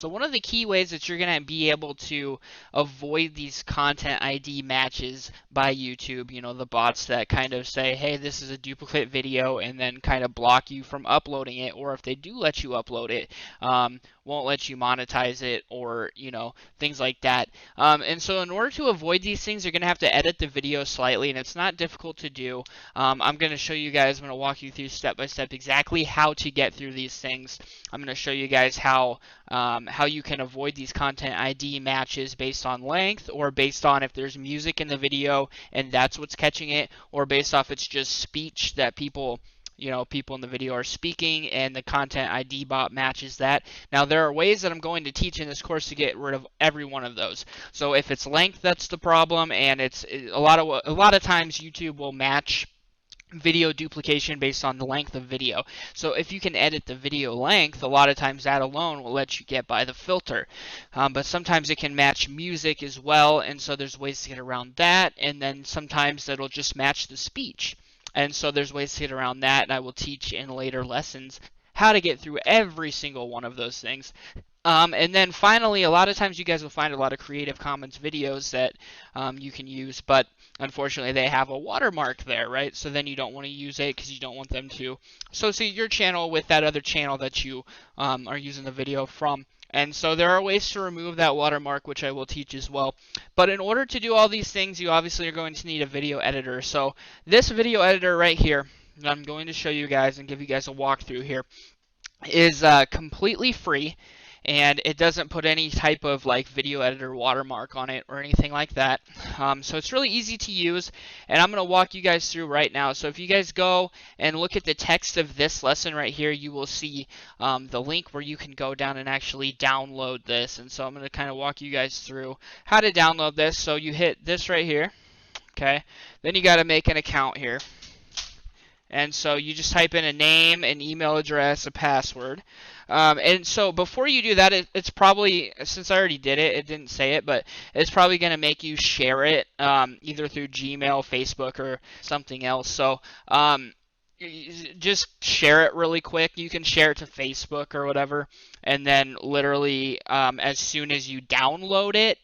So one of the key ways that you're going to be able to avoid these content ID matches by YouTube, the bots that kind of say, hey, this is a duplicate video, and then kind of block you from uploading it, or if they do let you upload it, won't let you monetize it, or, things like that. And so in order to avoid these things, you're going to have to edit the video slightly, and it's not difficult to do. I'm going to show you guys, I'm going to walk you through step by step exactly how to get through these things. I'm going to show you guys how you can avoid these content ID matches based on length, or based on if there's music in the video and that's what's catching it, or based off it's just speech that people in the video are speaking and the content ID bot matches that. Now there are ways that I'm going to teach in this course to get rid of every one of those. So if it's length that's the problem, and it's a lot of times YouTube will match video duplication based on the length of video. So if you can edit the video length, a lot of times that alone will let you get by the filter. But sometimes it can match music as well, and so there's ways to get around that. And then sometimes it'll just match the speech. And so there's ways to get around that, and I will teach in later lessons how to get through every single one of those things. And then finally, a lot of times you guys will find a lot of Creative Commons videos that you can use, but unfortunately they have a watermark there, right? So then you don't want to use it because you don't want them to associate your channel with that other channel that you are using the video from. And so there are ways to remove that watermark, which I will teach as well. But in order to do all these things, you obviously are going to need a video editor. So this video editor right here, that I'm going to show you guys and give you guys a walkthrough here, is completely free, and it doesn't put any type of like video editor watermark on it or anything like that. So it's really easy to use, and I'm going to walk you guys through right now. So if you guys go and look at the text of this lesson right here, you will see the link where you can go down and actually download this. And so I'm going to kind of walk you guys through how to download this. So you hit this right here, okay? Then you got to make an account here. And so you just type in a name, an email address, a password. And so before you do that, it's probably, since I already did it, it didn't say it, but it's probably going to make you share it either through Gmail, Facebook, or something else. So just share it really quick. You can share it to Facebook or whatever, and then literally as soon as you download it,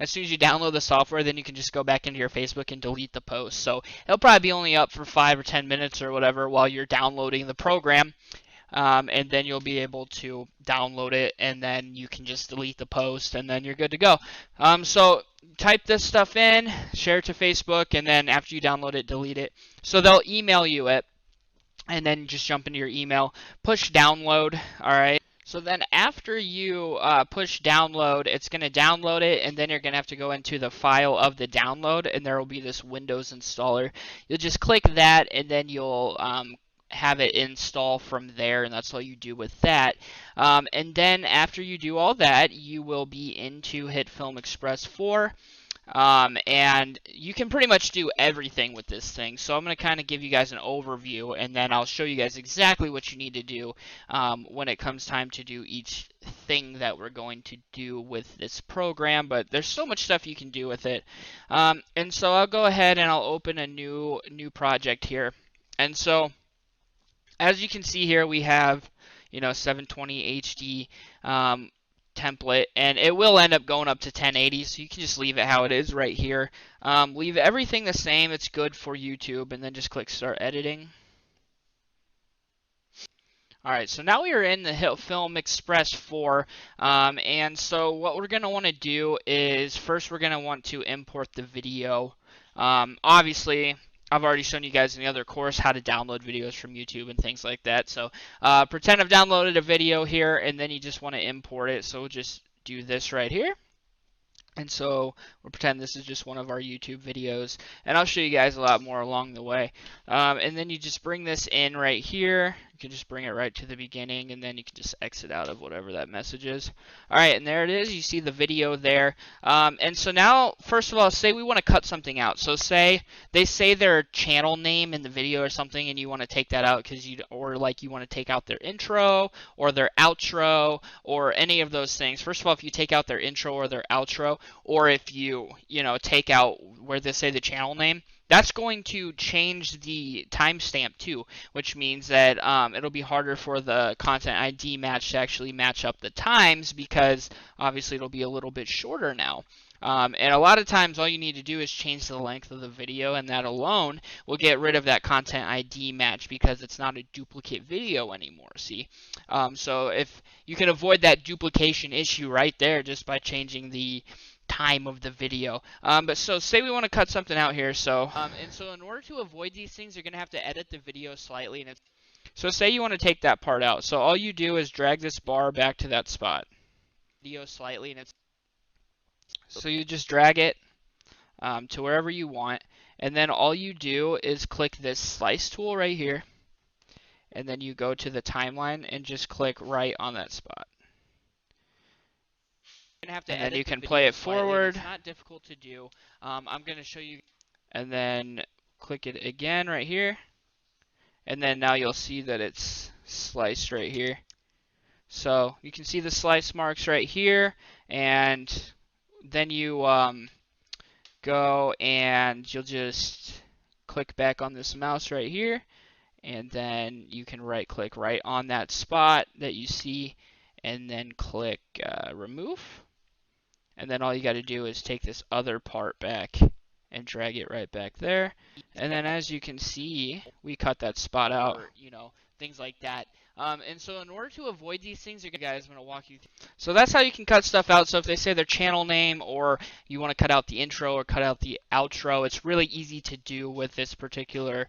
as soon as you download the software, then you can just go back into your Facebook and delete the post. So it'll probably be only up for 5 or 10 minutes or whatever while you're downloading the program. And then you'll be able to download it, and then you can just delete the post, and then you're good to go. So type this stuff in, share it to Facebook, and then after you download it, delete it. So they'll email you it, and then just jump into your email, push download, all right? So then after you push download, it's going to download it, and then you're going to have to go into the file of the download, and there will be this Windows installer. You'll just click that, and then you'll have it install from there, and that's all you do with that. And then after you do all that, you will be into HitFilm Express 4. And you can pretty much do everything with this thing. So I'm going to kind of give you guys an overview, and then I'll show you guys exactly what you need to do when it comes time to do each thing that we're going to do with this program. But there's so much stuff you can do with it. And so I'll go ahead and I'll open a new project here. And so as you can see here, we have 720 HD template, and it will end up going up to 1080, so you can just leave it how it is right here. Leave everything the same. It's good for YouTube, and then just click Start Editing. Alright, so now we are in the HitFilm Express 4, and so what we're going to want to do is first we're going to want to import the video. Obviously, I've already shown you guys in the other course how to download videos from YouTube and things like that. So pretend I've downloaded a video here, and then you just want to import it. So we'll just do this right here. And so we'll pretend this is just one of our YouTube videos, and I'll show you guys a lot more along the way. And then you just bring this in right here. You can just bring it right to the beginning, and then you can just exit out of whatever that message is. All right, and there it is. You see the video there. And so now, first of all, say we want to cut something out. So say they say their channel name in the video or something, and you want to take that out because you want to take out their intro or their outro or any of those things. First of all, if you take out their intro or their outro, or if you take out where they say the channel name, that's going to change the timestamp too, which means that it'll be harder for the content ID match to actually match up the times, because obviously it'll be a little bit shorter now. And a lot of times all you need to do is change the length of the video, and that alone will get rid of that content ID match, because it's not a duplicate video anymore, see? So if you can avoid that duplication issue right there just by changing the time of the video. But so say we want to cut something out here. So in order to avoid these things, you're going to have to edit the video slightly. And so say you want to take that part out. So all you do is drag this bar back to that spot. Video slightly, and so you just drag it to wherever you want, and then all you do is click this slice tool right here, and then you go to the timeline and just click right on that spot. Have to and then you can play it forward. It's not difficult to do. I'm going to show you, and then click it again right here, and then now you'll see that it's sliced right here. So you can see the slice marks right here, and then you go and you'll just click back on this mouse right here, and then you can right click right on that spot that you see, and then click remove. And then all you got to do is take this other part back and drag it right back there. And then as you can see, we cut that spot out, or, you know, things like that. And so in order to avoid these things, guys, I'm going to walk you through. So that's how you can cut stuff out. So if they say their channel name, or you want to cut out the intro or cut out the outro, it's really easy to do with this particular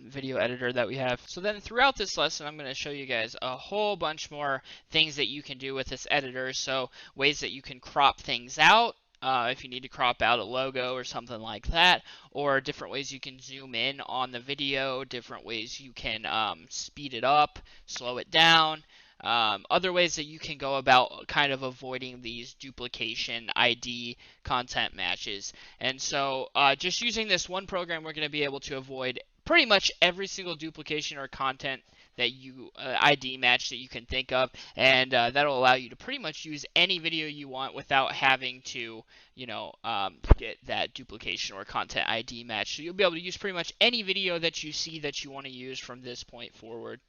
video editor that we have. So then throughout this lesson, I'm going to show you guys a whole bunch more things that you can do with this editor. So ways that you can crop things out, if you need to crop out a logo or something like that, or different ways you can zoom in on the video, different ways you can speed it up, slow it down, other ways that you can go about kind of avoiding these duplication ID content matches. And so just using this one program, we're going to be able to avoid pretty much every single duplication or content that you ID match that you can think of, and that'll allow you to pretty much use any video you want without having to, you know, get that duplication or content ID match. So you'll be able to use pretty much any video that you see that you want to use from this point forward.